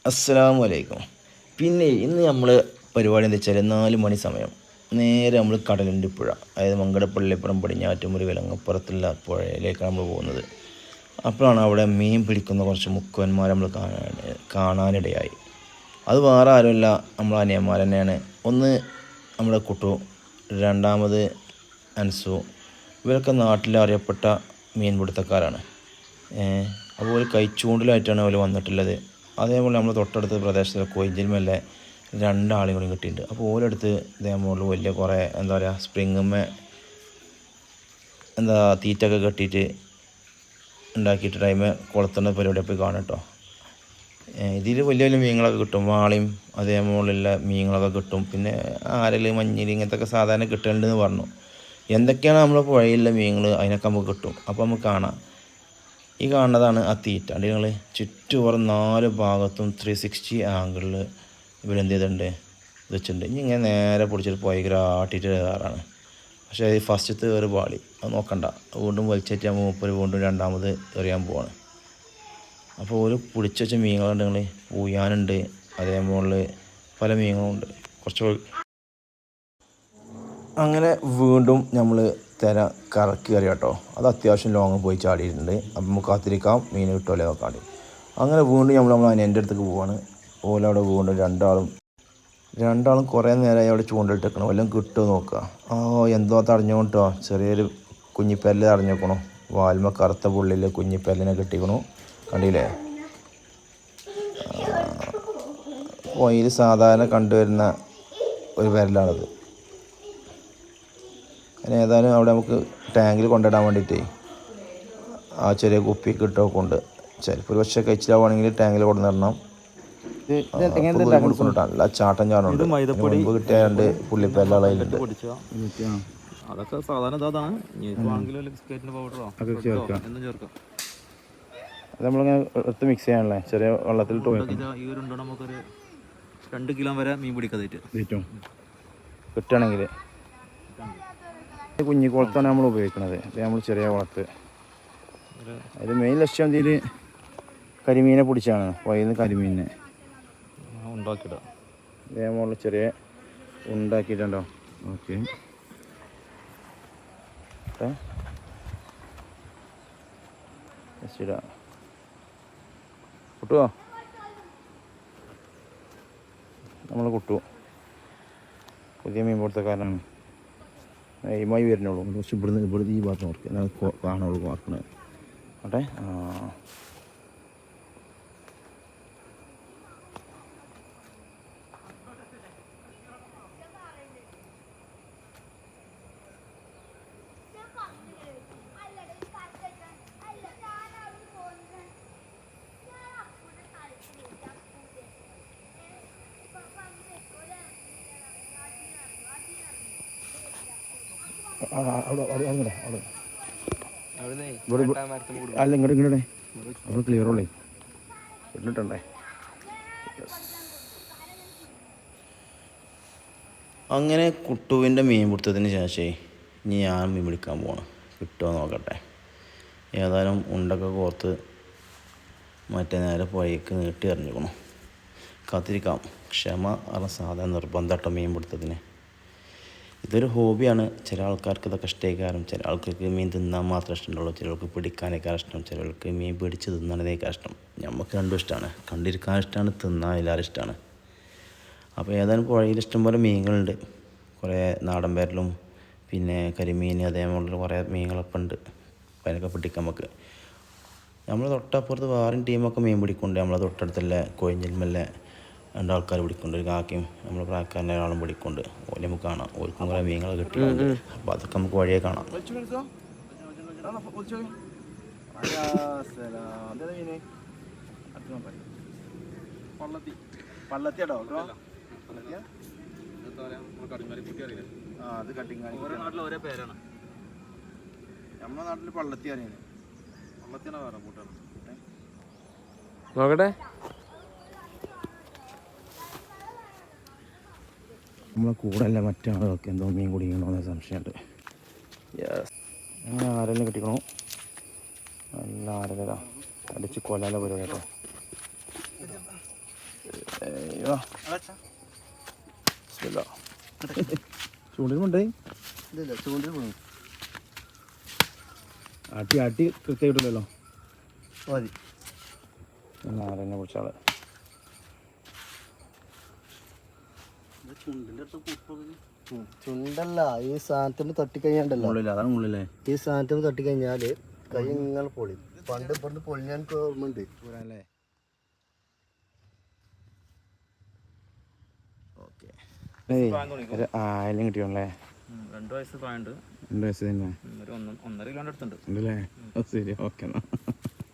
അസ്സലാമു അലൈക്കും. പിന്നെ ഇന്ന് നമ്മൾ പരിപാടി എന്താ വെച്ചാൽ 4 മണി സമയം നേരെ നമ്മൾ കടലിൻ്റെ പുഴ, അതായത് മങ്കടപ്പള്ളിപ്പുറം പടിഞ്ഞാറ്റുമുറി വിലങ്ങപ്പുറത്തുള്ള പുഴയിലേക്കാണ് നമ്മൾ പോകുന്നത്. അപ്പോഴാണ് അവിടെ മീൻ പിടിക്കുന്ന കുറച്ച് മുക്കുവന്മാർ നമ്മൾ കാണാനിടയായി. അത് വേറെ ആരുമല്ല, നമ്മൾ അനിയന്മാർ തന്നെയാണ്. ഒന്ന് നമ്മുടെ കുട്ടു, രണ്ടാമത് അൻസു. ഇവരൊക്കെ നാട്ടിൽ അറിയപ്പെട്ട മീൻപിടുത്തക്കാരാണ്. അപ്പോൾ കൈച്ചൂണ്ടിലായിട്ടാണ് അവർ വന്നിട്ടുള്ളത്. അതേപോലെ നമ്മൾ തൊട്ടടുത്ത പ്രദേശത്ത് കൊയ്ഞ്ചിൽമല്ലേ 2 ആളെയും കൂടി കിട്ടിയിട്ടുണ്ട്. അപ്പോൾ ഓരോടുത്ത് ഇതേപോലെ വലിയ കുറേ എന്താ പറയുക സ്പ്രിങ്ങുമ്മേ തീറ്റൊക്കെ കെട്ടിയിട്ട് ഉണ്ടാക്കിയിട്ട് ടൈമ് കൊളുത്തുന്ന പരിപാടിയൊക്കെ കാണും കേട്ടോ. ഇതിൽ വലിയ വലിയ മീനുകളൊക്കെ കിട്ടും, വാളയും അതേപോലെയുള്ള മീനുകളൊക്കെ കിട്ടും. പിന്നെ ആരൽ, മഞ്ഞിൽ ഇങ്ങനത്തെ സാധാരണ കിട്ടലുണ്ടെന്ന് പറഞ്ഞു. എന്തൊക്കെയാണ് നമ്മുടെ പുഴയിലുള്ള മീനുകൾ അതിനൊക്കെ നമുക്ക് കിട്ടും. അപ്പോൾ നമുക്ക് കാണാം. ഈ കാണുന്നതാണ് ആ തീറ്റ. നിങ്ങൾ ചുറ്റുപുറം 4 ഭാഗത്തും 360 ആംഗിളിൽ ഇവരെന്ത് ചെയ്തിട്ടുണ്ട് വെച്ചിട്ടുണ്ട്. ഇനി ഇങ്ങനെ നേരെ പിടിച്ചിട്ട് ആട്ടിയിട്ട് കയറാണ്. പക്ഷേ അത് ഫസ്റ്റത്തെ കയറി പാളി, അത് നോക്കണ്ട. വീണ്ടും വലിച്ചേറ്റാൻ മൂപ്പര് വീണ്ടും രണ്ടാമത് എറിയാൻ പോവാണ്. അപ്പോൾ ഒരു പിടിച്ച് വെച്ച മീനുകളുണ്ട്, നിങ്ങൾ പൂയാനുണ്ട്, അതേപോലെ പല മീനുകളുണ്ട്. കുറച്ച് അങ്ങനെ വീണ്ടും നമ്മൾ കറക്കി കയറി കേട്ടോ. അത് അത്യാവശ്യം ലോങ് പോയി ചാടിയിട്ടുണ്ട്. അപ്പം നമുക്ക് കാത്തിരിക്കാം മീൻ കിട്ടുമല്ലേ നോക്കാണ്ട്. അങ്ങനെ വീണ്ടും നമ്മൾ അനിയൻ്റെ അടുത്തേക്ക് പോവാണ്. ഓല അവിടെ വീണ്ടും രണ്ടാളും കുറേ നേരമായി അവിടെ ചൂണ്ടിട്ടിരിക്കണം, വല്ലതും കിട്ടുമോ നോക്കുക. എന്തോ തടഞ്ഞോട്ടോ, ചെറിയൊരു കുഞ്ഞിപ്പല്ല് തടഞ്ഞേക്കണു. വാൽമ കറുത്ത പുള്ളിൽ കുഞ്ഞിപ്പല്ലിനെ കിട്ടിക്കണു, കണ്ടില്ലേ. പൊയിൽ സാധാരണ കണ്ടുവരുന്ന ഒരു വിരലാണത്. അതിന് ഏതായാലും അവിടെ നമുക്ക് ടാങ്കിൽ കൊണ്ടിടാൻ വേണ്ടിയിട്ടേ ആ ചെറിയ കുപ്പി കിട്ടുമൊക്കെ ഉണ്ട്. ചിലപ്പോൾ ഒരു പക്ഷേ കഴിച്ചിലാവുകയാണെങ്കിൽ ടാങ്കിൽ കൊണ്ടുവന്നിടണം. നല്ല ചാട്ടം ചാടുന്നുണ്ട്. മുമ്പ് കിട്ടിയാണ്ട് പുള്ളിപ്പല്ലുണ്ട്. അതൊക്കെ സാധാരണ അത് നമ്മളിങ്ങനെ എടുത്ത് മിക്സ് ചെയ്യാനല്ലേ, ചെറിയ വെള്ളത്തിൽ ഈ ഒരു നമുക്കൊരു 2 കിലോ വരെ മീൻ പിടിക്കാതെ കിട്ടുകയാണെങ്കിൽ. കുഞ്ഞിക്കുളത്താണ് നമ്മൾ ഉപയോഗിക്കുന്നത്. അത് നമ്മൾ ചെറിയ കുളത്ത്. അതിൽ മെയിൻ ലക്ഷ്യം ഇതിൽ കരിമീനെ പിടിച്ചാണ്. വൈകുന്ന കരിമീനെ ഉണ്ടാക്കിയിടാം. ഇതേപോലെ ചെറിയ ഉണ്ടാക്കിയിട്ടുണ്ടോ. ഓക്കെ, ഇടാം. കുട്ടുവോ, നമ്മൾ കുട്ടു പുതിയ മീൻ പിടുത്തക്കാരനാണ്. എയിമായി വരുന്നുള്ളൂ. പക്ഷെ ഇവിടുന്ന് ഈ ഭാഗത്ത് നോക്കി കാണുള്ളൂ നോക്കണത്. ആട്ടെ, അല്ല ഇങ്ങോട്ടെ അവിടെ ക്ലിയർ ഉള്ളേ ഇട്ടിട്ടുണ്ടേ. അങ്ങനെ കുട്ടുവിൻ്റെ മീൻ പിടുത്തത്തിന് ശേഷം ഇനി ഞാൻ മീൻ പിടിക്കാൻ പോകണം. കിട്ടുമോ നോക്കട്ടെ. ഏതായാലും ഉണ്ടൊക്കെ കോർത്ത് മറ്റേ നേരെ പുഴയ്ക്ക് നീട്ടി എറിഞ്ഞിക്കണം. കാത്തിരിക്കാം. ക്ഷമ സാധാരണ നിർബന്ധമായിട്ടോ മീൻ പിടുത്തത്തിന്. ഇതൊരു ഹോബിയാണ്. ചില ആൾക്കാർക്ക് ഇതൊക്കെ ഇഷ്ടമായിക്കാരം. ചില ആൾക്കാർക്ക് മീൻ തിന്നാൻ മാത്രമേ ഇഷ്ടമുള്ളൂ, ചിലർക്ക് പിടിക്കാനൊക്കെ ഇഷ്ടം, ചിലർക്ക് മീൻ പിടിച്ച് തിന്നണതേക്കാൾ ഇഷ്ടം. നമുക്ക് രണ്ടും ഇഷ്ടമാണ്. കണ്ടിരിക്കാൻ ഇഷ്ടമാണ്, തിന്നാൻ എല്ലാവരും ഇഷ്ടമാണ്. അപ്പോൾ ഏതായാലും പുഴയിൽ ഇഷ്ടംപോലെ മീനുകളുണ്ട്. കുറേ നാടൻ പേരലും പിന്നെ കരിമീൻ അതേപോലെ കുറേ മീനുകളൊക്കെ ഉണ്ട്. അപ്പോൾ അതിനൊക്കെ പിടിക്കാം നമുക്ക്. നമ്മൾ തൊട്ടപ്പുറത്ത് വേറെയും ടീമൊക്കെ മീൻ പിടിക്കുന്നുണ്ട്. നമ്മളെ തൊട്ടടുത്തുള്ള കൊഴിഞ്ഞിൽമല്ലേ 2 ആൾക്കാർ പിടിക്കുന്നുണ്ട്. ഒരു കാക്കയും നമ്മുടെ പ്രായക്കാരൻ്റെ ഒരാളും പിടിക്കുന്നുണ്ട്. ഓലെ നമുക്ക് കാണാം. ഓർക്കും കുറേ മീനുകൾ കിട്ടിയിട്ടുണ്ട്. അപ്പോൾ അതൊക്കെ നമുക്ക് വഴിയെ കാണാം. നമ്മുടെ നാട്ടിൽ പള്ളത്തി അറിയാൻ നോക്കട്ടെ. നമ്മളെ കൂടെ അല്ല മറ്റാളൊക്കെ എന്തോ മീൻ കുടിക്കണമെന്ന് സംശയമുണ്ട്. അങ്ങനെ ആരെല്ലാം കിട്ടിക്കണോ. നല്ല ആരല അടിച്ച് കൊല്ലാല പരിപാടി കേട്ടോ. അയ്യോ ചൂണ്ടിലുണ്ടേ ഇല്ല ചൂണ്ടിൽ പോകുന്നു ആട്ടി ആട്ടി കൃത്യമായിട്ടില്ലല്ലോ മതി നാരനെ കുറിച്ചാള് ചുണ്ടല്ല ഈ സാധനത്തിന് തട്ടിക്കഴിഞ്ഞാണ്ടല്ലോ മുള്ളില്ല അതാണ് മുള്ളില്ലേ ഈ സാധനത്തിന് തട്ടിക്കഴിഞ്ഞാല് കൈ ഇങ്ങനെ പൊളി പണ്ട് ഇപ്പുറത്ത് പൊളിഞ്ഞാൻ ഓർമ്മയുണ്ട് പോരാല്ലേ ഓക്കെ ഒരു ആയിരം കിട്ടിയോളേ 2 വയസ്സ് പ്രായമുണ്ട് 2 വയസ്സ് തന്നെ ഒരു 1.5 കിലോൻ്റെ അടുത്തുണ്ട് ഉണ്ടല്ലേ ശരി ഓക്കെ എന്നാ